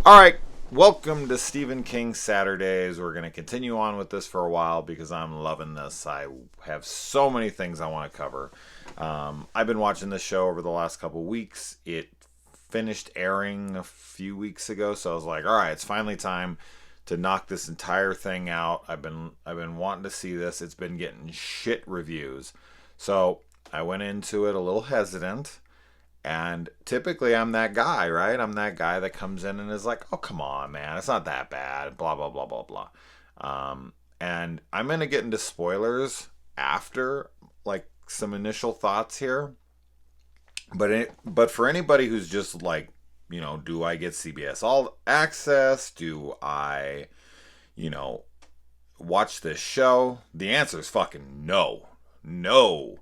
All right, welcome to Stephen King Saturdays. We're going to continue on with this for a while because I'm loving this. I have so many things I want to cover. I've been watching this show over the last couple weeks. It finished airing a few weeks ago, so I was like, all right, it's finally time to knock this entire thing out. I've been wanting to see this. It's been getting shit reviews. So I went into it a little hesitant. And typically I'm that guy, right? I'm that guy that comes in and is like, oh, come on, man. It's not that bad. Blah, blah, blah, blah, blah. And I'm going to get into spoilers after, like, some initial thoughts here. But for anybody who's just like, do I get CBS All Access? Do I, watch this show? The answer is fucking no. No.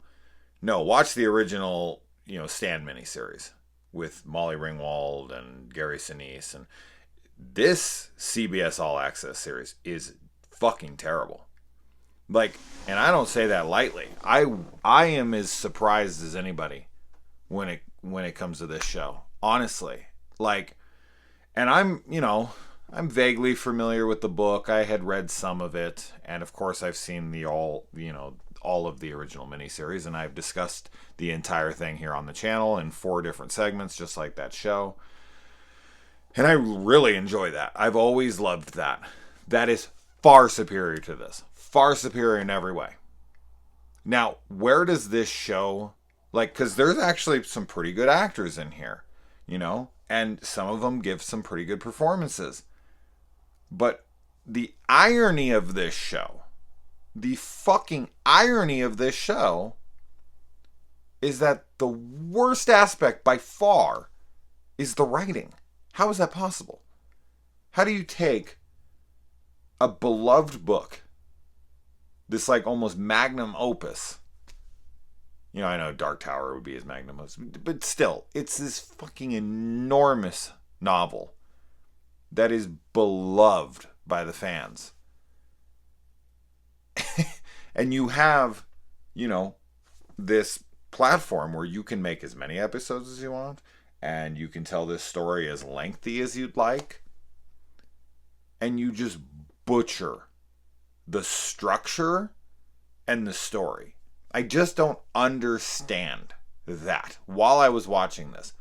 No. Watch the original Stan miniseries with Molly Ringwald and Gary Sinise, and this CBS All Access series is fucking terrible. Like, and I don't say that lightly. I am as surprised as anybody when it comes to this show. Honestly, like, and I'm vaguely familiar with the book. I had read some of it, and of course I've seen all of the original miniseries, and I've discussed the entire thing here on the channel in 4 different segments, just like that show. And I really enjoy that. I've always loved that. That is far superior to this. Far superior in every way. Now, where does this show, because there's actually some pretty good actors in here, and some of them give some pretty good performances. But the irony of this show, the fucking irony of this show is that the worst aspect by far is the writing. How is that possible? How do you take a beloved book, this like almost magnum opus? I know Dark Tower would be his magnum opus, but still, it's this fucking enormous novel that is beloved by the fans. And you have, this platform where you can make as many episodes as you want, and you can tell this story as lengthy as you'd like, and you just butcher the structure and the story. I just don't understand that. While I was watching this,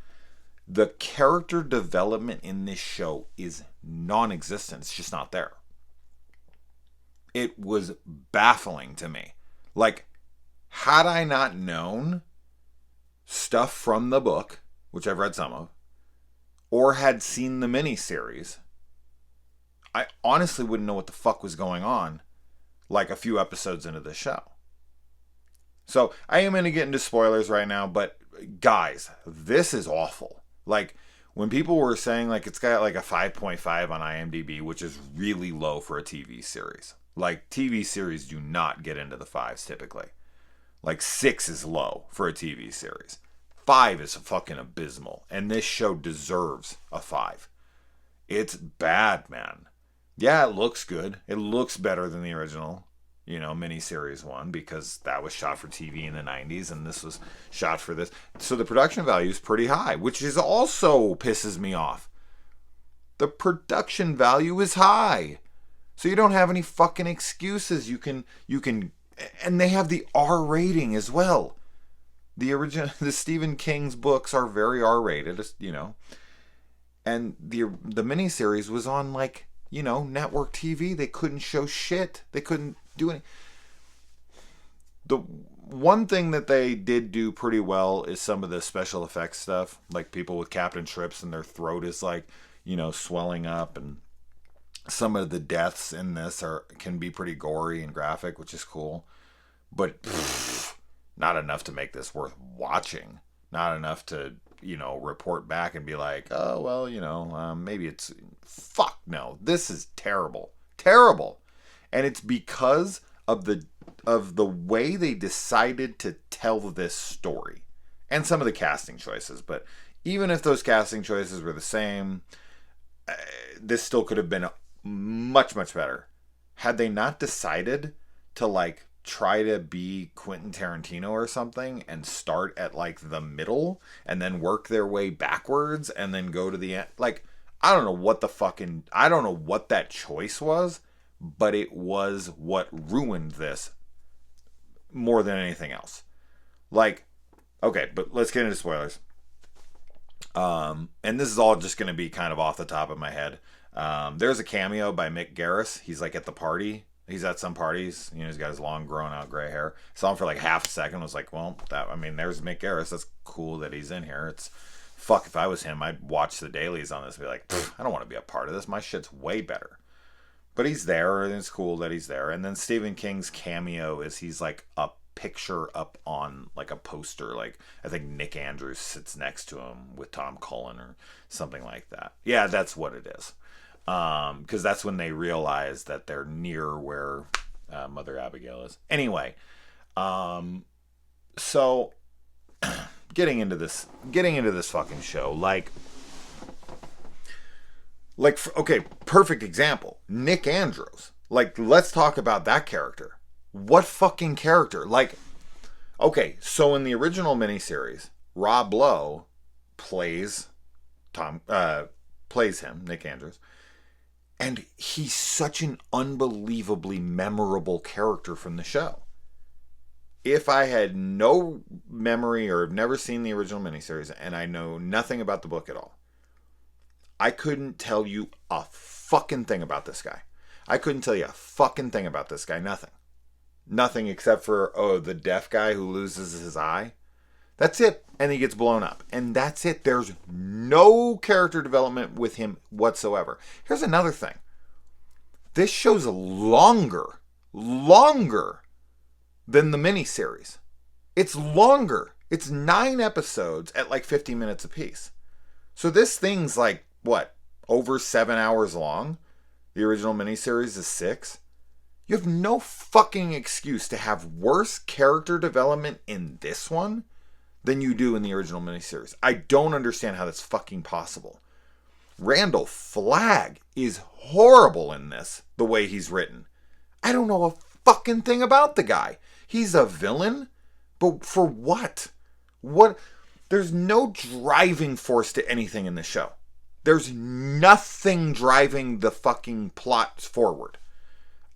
the character development in this show is non-existent. It's just not there. It was baffling to me. Like, had I not known stuff from the book, which I've read some of, or had seen the miniseries, I honestly wouldn't know what the fuck was going on like a few episodes into the show. So I am going to get into spoilers right now, but guys, this is awful. Like, when people were saying like it's got like a 5.5 on IMDb, which is really low for a TV series. Like, TV series do not get into the 5s typically. Like, 6 is low for a TV series. 5 is fucking abysmal. And this show deserves a 5. It's bad, man. Yeah, it looks good. It looks better than the original, miniseries one, because that was shot for TV in the 90s and this was shot for this. So the production value is pretty high, which is also pisses me off. The production value is high. So you don't have any fucking excuses. You can, and they have the R rating as well. The Stephen King's books are very R rated, and the miniseries was on network TV. They couldn't show shit. They couldn't do any. The one thing that they did do pretty well is some of the special effects stuff, like people with Captain Trips and their throat is swelling up, and some of the deaths in this can be pretty gory and graphic, which is cool. But not enough to make this worth watching. Not enough to, report back and be like, oh, well, maybe it's... Fuck no. This is terrible. Terrible. And it's because of the way they decided to tell this story. And some of the casting choices. But even if those casting choices were the same, this still could have been much, much better. Had they not decided to try to be Quentin Tarantino or something and start at the middle and then work their way backwards and then go to the end. I don't know what I don't know what that choice was, but it was what ruined this more than anything else. Like, okay, but let's get into spoilers. And this is all just going to be kind of off the top of my head. There's a cameo by Mick Garris. He's like at the party. He's at some parties. You know, he's got his long, grown out gray hair. Saw him for like half a second. Was like, well, there's Mick Garris. That's cool that he's in here. It's fuck. If I was him, I'd watch the dailies on this and be like, I don't want to be a part of this. My shit's way better. But he's there, and it's cool that he's there. And then Stephen King's cameo is he's like a picture up on like a poster. Like I think Nick Andrews sits next to him with Tom Cullen or something like that. Yeah, that's what it is. Because that's when they realize that they're near where Mother Abigail is. Anyway, so getting into this fucking show, okay, perfect example, Nick Andrews. Like, let's talk about that character. What fucking character? Like, okay, so in the original miniseries, Rob Lowe plays him, Nick Andrews. And he's such an unbelievably memorable character from the show. If I had no memory or have never seen the original miniseries and I know nothing about the book at all, I couldn't tell you a fucking thing about this guy. I couldn't tell you a fucking thing about this guy. Nothing. Nothing except for, the deaf guy who loses his eye. That's it. And he gets blown up. And that's it. There's no character development with him whatsoever. Here's another thing. This show's longer than the miniseries. It's longer. It's 9 episodes at like 50 minutes apiece. So this thing's like, what, over 7 hours long? The original miniseries is 6. You have no fucking excuse to have worse character development in this one than you do in the original miniseries. I don't understand how that's fucking possible. Randall Flagg is horrible in this, the way he's written. I don't know a fucking thing about the guy. He's a villain, but for what? What? There's no driving force to anything in the show. There's nothing driving the fucking plot forward.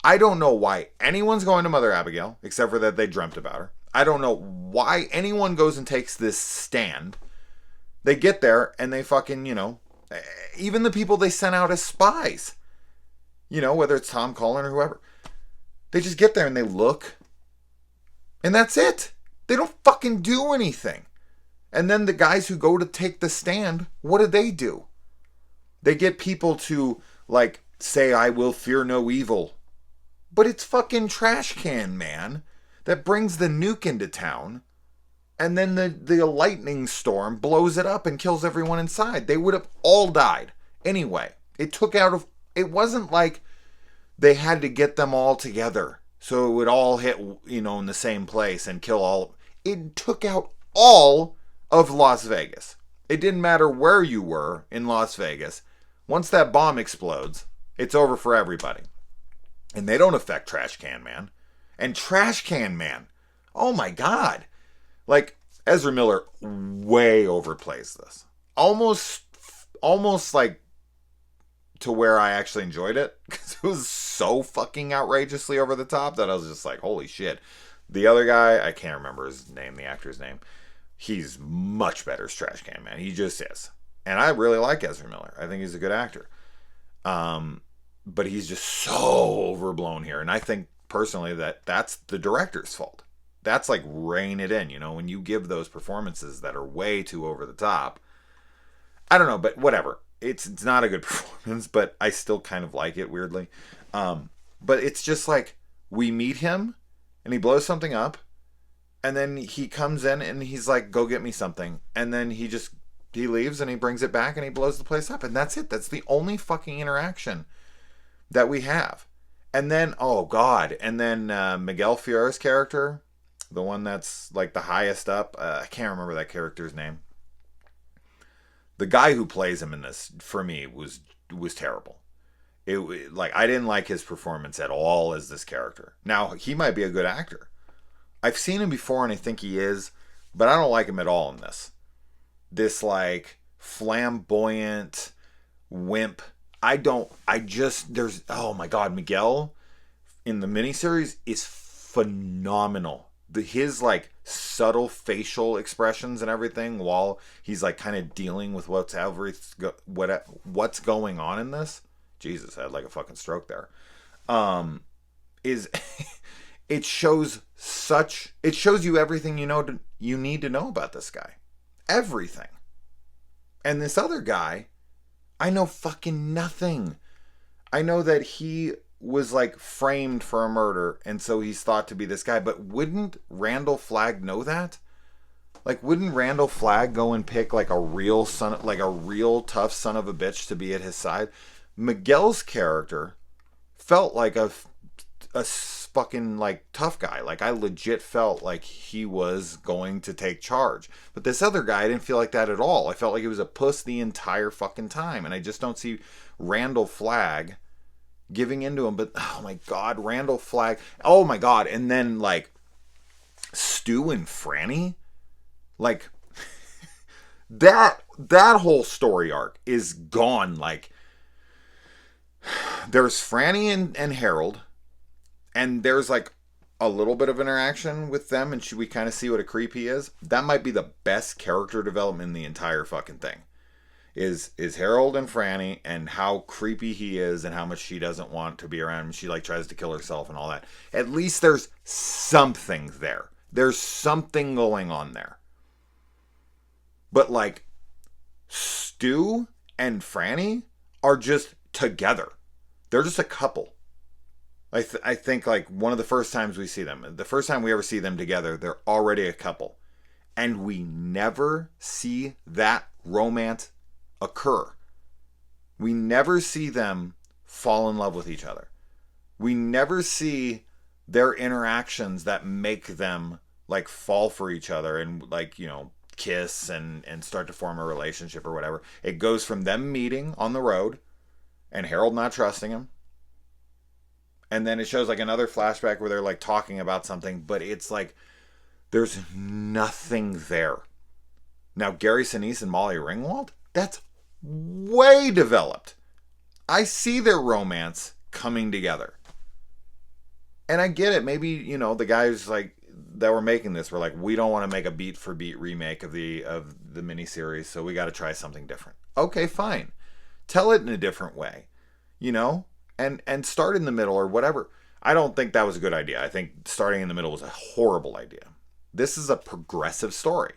I don't know why anyone's going to Mother Abigail, except for that they dreamt about her. I don't know why anyone goes and takes this stand. They get there and they fucking, even the people they sent out as spies, whether it's Tom Cullen or whoever, they just get there and they look, and that's it. They don't fucking do anything. And then the guys who go to take the stand, what do? They get people to, say, I will fear no evil. But it's fucking Trash Can Man that brings the nuke into town, and then the lightning storm blows it up and kills everyone inside. They would have all died. Anyway, it wasn't like they had to get them all together so it would all hit, in the same place and kill all. It took out all of Las Vegas. It didn't matter where you were in Las Vegas. Once that bomb explodes, it's over for everybody. And they don't affect Trash Can Man. And Trash Can Man, oh my God. Ezra Miller way overplays this. Almost like to where I actually enjoyed it. Because it was so fucking outrageously over the top that I was just like, holy shit. The other guy, I can't remember his name, the actor's name. He's much better as Trash Can Man. He just is. And I really like Ezra Miller. I think he's a good actor. But he's just so overblown here. And I think personally that's the director's fault. That's like rein it in, when you give those performances that are way too over the top. I don't know, but whatever. It's not a good performance, but I still kind of like it weirdly. But it's just like we meet him and he blows something up, and then he comes in and he's like, go get me something. And then he leaves and he brings it back and he blows the place up. And that's it. That's the only fucking interaction that we have. And then, oh God. And then Miguel Ferrer's character, the one that's like the highest up. I can't remember that character's name. The guy who plays him in this, for me, was terrible. I didn't like his performance at all as this character. Now, he might be a good actor. I've seen him before and I think he is, but I don't like him at all in this. This flamboyant, wimp. There's, oh my God, Miguel in the miniseries is phenomenal. His like subtle facial expressions and everything while he's like kind of dealing with what's going on in this. Jesus, I had like a fucking stroke there. Is it shows you everything you need to know about this guy. Everything. And this other guy, I know fucking nothing. I know that he was like framed for a murder, and so he's thought to be this guy. But wouldn't Randall Flagg know that? Like, wouldn't Randall Flagg go and pick like a real tough son of a bitch to be at his side? Miguel's character felt like a fucking like tough guy. Like, I legit felt like he was going to take charge. But this other guy, I didn't feel like that at all. I felt like he was a puss the entire fucking time, and I just don't see Randall Flagg giving into him. But oh my God, Randall Flagg. Oh my God. And then like Stu and Franny, like that whole story arc is gone. Like, there's Franny and Harold, and there's like a little bit of interaction with them, and we kind of see what a creep he is. That might be the best character development in the entire fucking thing. Is Harold and Franny, and how creepy he is, and how much she doesn't want to be around him. She like tries to kill herself and all that. At least there's something there. There's something going on there. But like Stu and Franny are just together. They're just a couple. I think like one of the first times we see them, the first time we ever see them together, they're already a couple. And we never see that romance occur. We never see them fall in love with each other. We never see their interactions that make them like fall for each other and like, kiss and start to form a relationship or whatever. It goes from them meeting on the road and Harold not trusting him. And then it shows like another flashback where they're like talking about something, but it's like there's nothing there. Now, Gary Sinise and Molly Ringwald, that's way developed. I see their romance coming together. And I get it. Maybe, the guys like that were making this were like, we don't want to make a beat for beat remake of the miniseries, so we got to try something different. Okay, fine. Tell it in a different way, and start in the middle or whatever. I don't think that was a good idea. I think starting in the middle was a horrible idea. This is a progressive story.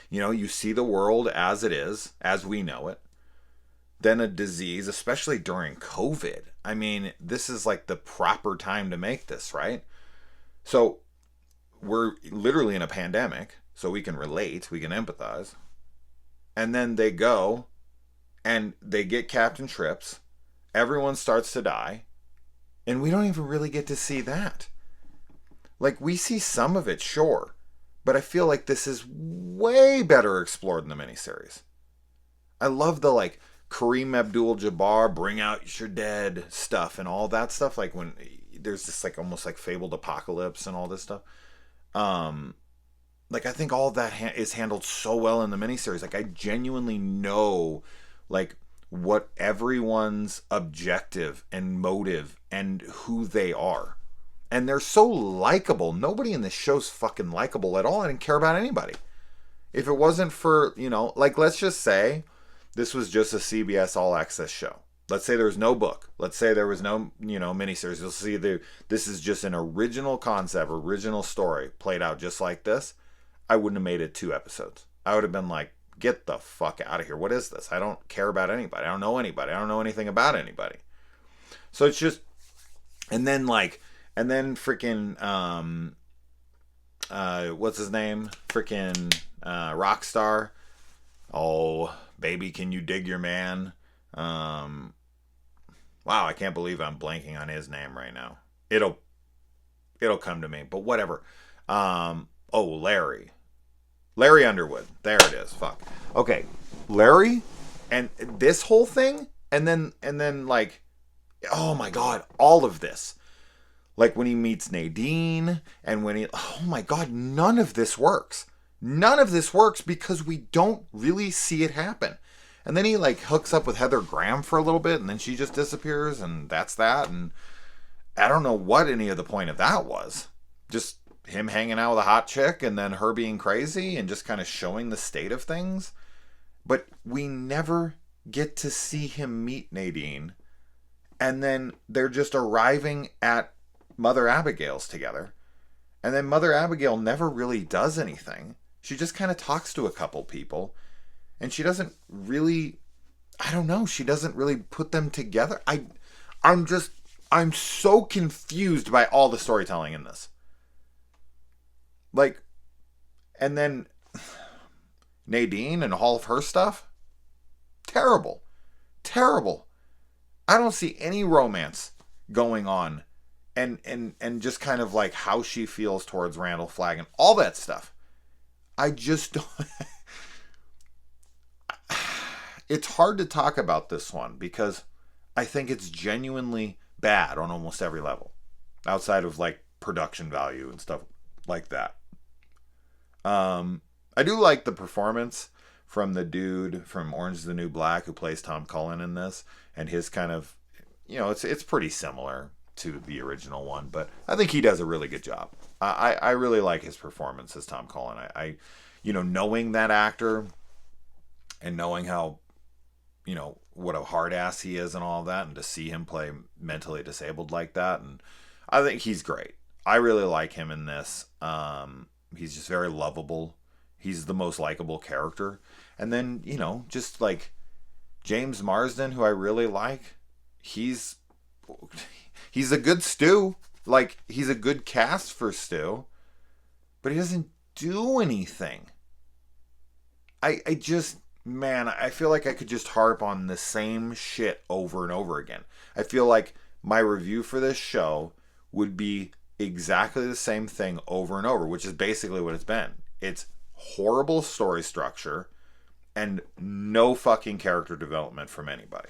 You see the world as it is, as we know it. Then a disease, especially during COVID. I mean, this is like the proper time to make this, right? So we're literally in a pandemic, so we can relate, we can empathize. And then they go and they get Captain Trips. Everyone starts to die. And we don't even really get to see that. Like, we see some of it, sure. But I feel like this is way better explored in the miniseries. I love the, like, Kareem Abdul-Jabbar, bring out your dead stuff and all that stuff. Like, when there's this, like, almost like fabled apocalypse and all this stuff. Like, I think all of that is handled so well in the miniseries. Like, I genuinely know, like, what everyone's objective and motive and who they are. And they're so likable. Nobody in this show's fucking likable at all. I didn't care about anybody. If it wasn't for, like, let's just say this was just a CBS All Access show. Let's say there was no book. Let's say there was no, miniseries. You'll see this is just an original concept, original story played out just like this. I wouldn't have made it 2 episodes. I would have been like, get the fuck out of here. What is this? I don't care about anybody. I don't know anybody. I don't know anything about anybody. So it's just, and then freaking, what's his name? Freaking, Rockstar. Oh, baby, can you dig your man? Wow, I can't believe I'm blanking on his name right now. It'll come to me, but whatever. Larry Underwood. There it is. Fuck. Okay. Larry and this whole thing, and then like, oh my God, all of this. Like when he meets Nadine and oh my God, none of this works. None of this works because we don't really see it happen. And then he like hooks up with Heather Graham for a little bit, and then she just disappears, and that's that. And I don't know what any of the point of that was. Just him hanging out with a hot chick, and then her being crazy, and just kind of showing the state of things. But we never get to see him meet Nadine. And then they're just arriving at Mother Abigail's together. And then Mother Abigail never really does anything. She just kind of talks to a couple people. And she doesn't really, I don't know, she doesn't really put them together. I'm so confused by all the storytelling in this. Like, and then Nadine and all of her stuff, terrible. I don't see any romance going on, and just kind of like how she feels towards Randall Flagg and all that stuff. I just don't. It's hard to talk about this one because I think it's genuinely bad on almost every level, outside of like production value and stuff like that. I do like the performance from the dude from Orange is the New Black who plays Tom Cullen in this, and his kind of, it's pretty similar to the original one, but I think he does a really good job. I really like his performance as Tom Cullen. I knowing that actor and knowing how, what a hard ass he is and all that, and to see him play mentally disabled like that, and I think he's great. I really like him in this. He's just very lovable. He's the most likable character. And then, just like James Marsden, who I really like, he's a good Stu. Like, he's a good cast for Stu, but he doesn't do anything. I feel like I could just harp on the same shit over and over again. I feel like my review for this show would be exactly the same thing over and over, which is basically what it's been. It's horrible story structure and no fucking character development from anybody.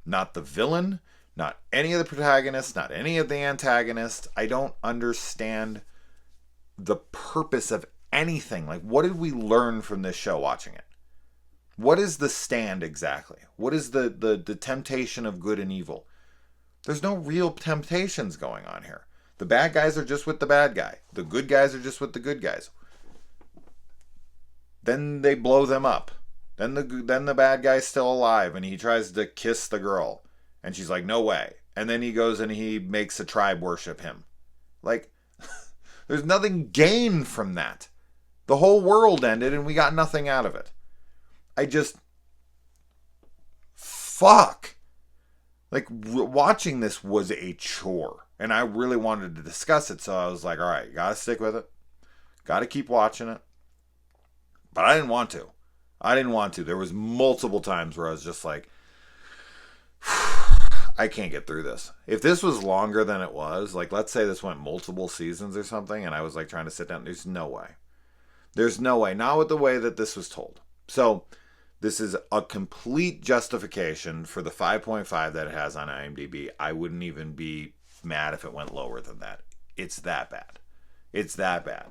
Not the villain, not any of the protagonists, not any of the antagonists. I don't understand the purpose of anything. Like, what did we learn from this show watching it? What is the stand exactly? What is the temptation of good and evil? There's no real temptations going on here. The bad guys are just with the bad guy. The good guys are just with the good guys. Then they blow them up. Then the bad guy's still alive and he tries to kiss the girl. And she's like, no way. And then he goes and he makes a tribe worship him. Like, there's nothing gained from that. The whole world ended and we got nothing out of it. Fuck. Like, watching this was a chore. And I really wanted to discuss it, so I was like, all right, gotta stick with it. Gotta keep watching it. But I didn't want to. There was multiple times where I was just like, I can't get through this. If this was longer than it was, like, let's say this went multiple seasons or something, and I was like trying to sit down, there's no way. There's no way. Not with the way that this was told. So, this is a complete justification for the 5.5 that it has on IMDb. I wouldn't even be mad if it went lower than that. It's that bad. It's that bad.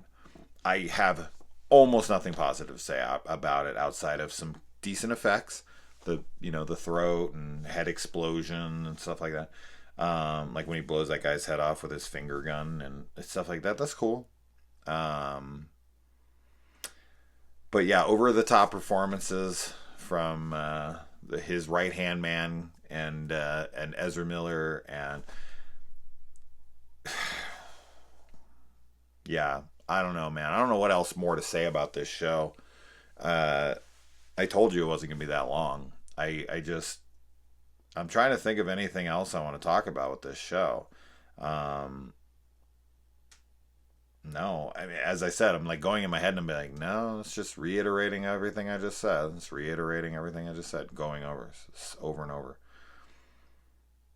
I have almost nothing positive to say about it outside of some decent effects. The throat and head explosion and stuff like that. Like when he blows that guy's head off with his finger gun and stuff like that. That's cool. But yeah, over the top performances from his right hand man and Ezra Miller, and yeah, I don't know, man. I don't know what else more to say about this show. I told you it wasn't gonna be that long. I'm trying to think of anything else I want to talk about with this show. No, I mean, as I said, I'm like going in my head and I'm like, no, it's just reiterating everything I just said. It's reiterating everything I just said, going over and over.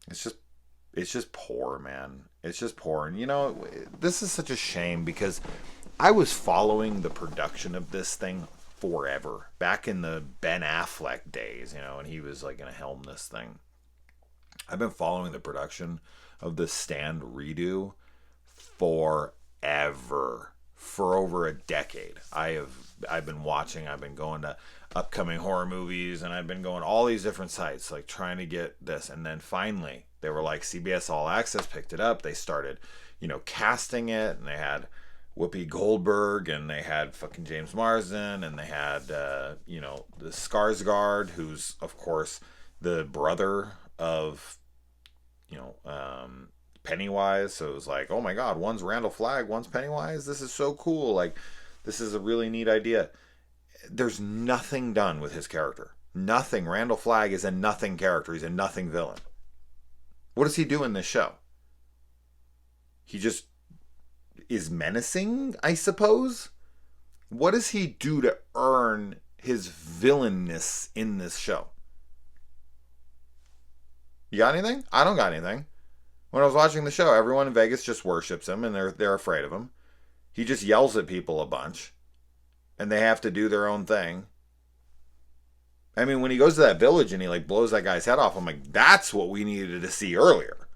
It's just poor, man. It's just poor. And this is such a shame because I was following the production of this thing forever. Back in the Ben Affleck days, and he was like going to helm this thing. I've been following the production of the Stand redo forever. for over a decade. I've been watching, I've been going to upcoming horror movies, and I've been going to all these different sites, like trying to get this. And then finally, they were like, CBS All Access picked it up. They started, casting it, and they had Whoopi Goldberg, and they had fucking James Marsden, and they had, the Skarsgård, who's, of course, the brother of, Pennywise. So it was like, oh my God, one's Randall Flagg, one's Pennywise. This is so cool. Like, this is a really neat idea. There's nothing done with his character. Nothing. Randall Flagg is a nothing character. He's a nothing villain. What does he do in this show? He just is menacing, I suppose? What does he do to earn his villainness in this show? You got anything? I don't got anything. When I was watching the show, everyone in Vegas just worships him, and they're afraid of him. He just yells at people a bunch, and they have to do their own thing. I mean, when he goes to that village and he like blows that guy's head off, I'm like, that's what we needed to see earlier.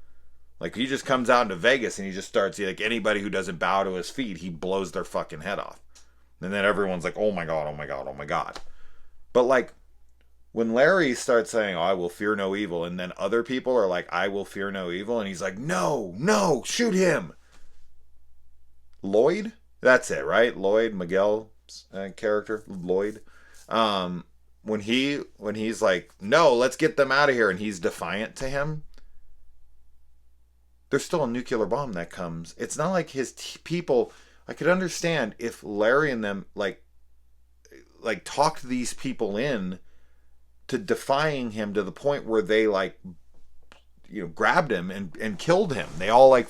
Like, he just comes out into Vegas and he just starts, like, anybody who doesn't bow to his feet, he blows their fucking head off. And then everyone's like, oh my God, oh my God, oh my God. But like, when Larry starts saying, oh, I will fear no evil, and then other people are like, I will fear no evil, and he's like, no, shoot him. Lloyd? That's it, right? Lloyd, Miguel's character, Lloyd. When he's like, no, let's get them out of here, and he's defiant to him, there's still a nuclear bomb that comes. It's not like his people. I could understand if Larry and them like talked these people in to defying him to the point where they grabbed him and killed him. They all like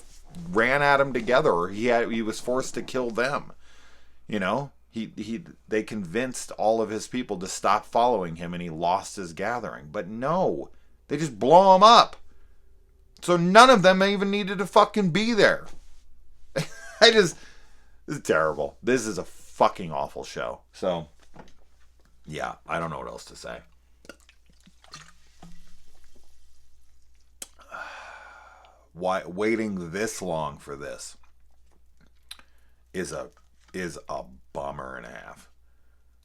ran at him together, or he was forced to kill them. They convinced all of his people to stop following him, and he lost his gathering. But no, they just blow him up. So none of them even needed to fucking be there. This is terrible. This is a fucking awful show. So, yeah, I don't know what else to say. Why waiting this long for this is a bummer and a half.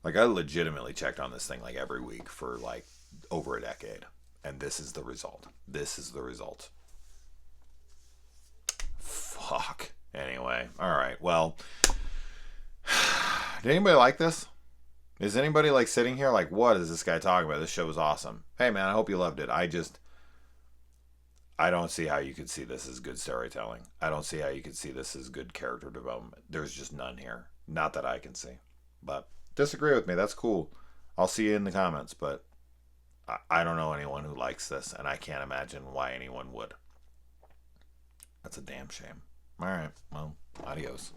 Like, I legitimately checked on this thing like every week for like over a decade, and this is the result. Fuck. Anyway, all right. Well, did anybody like this? Is anybody like sitting here like, what is this guy talking about? This show was awesome. Hey man, I hope you loved it. I don't see how you could see this as good storytelling. I don't see how you could see this as good character development. There's just none here. Not that I can see. But disagree with me. That's cool. I'll see you in the comments. But I don't know anyone who likes this, and I can't imagine why anyone would. That's a damn shame. All right. Well, adios.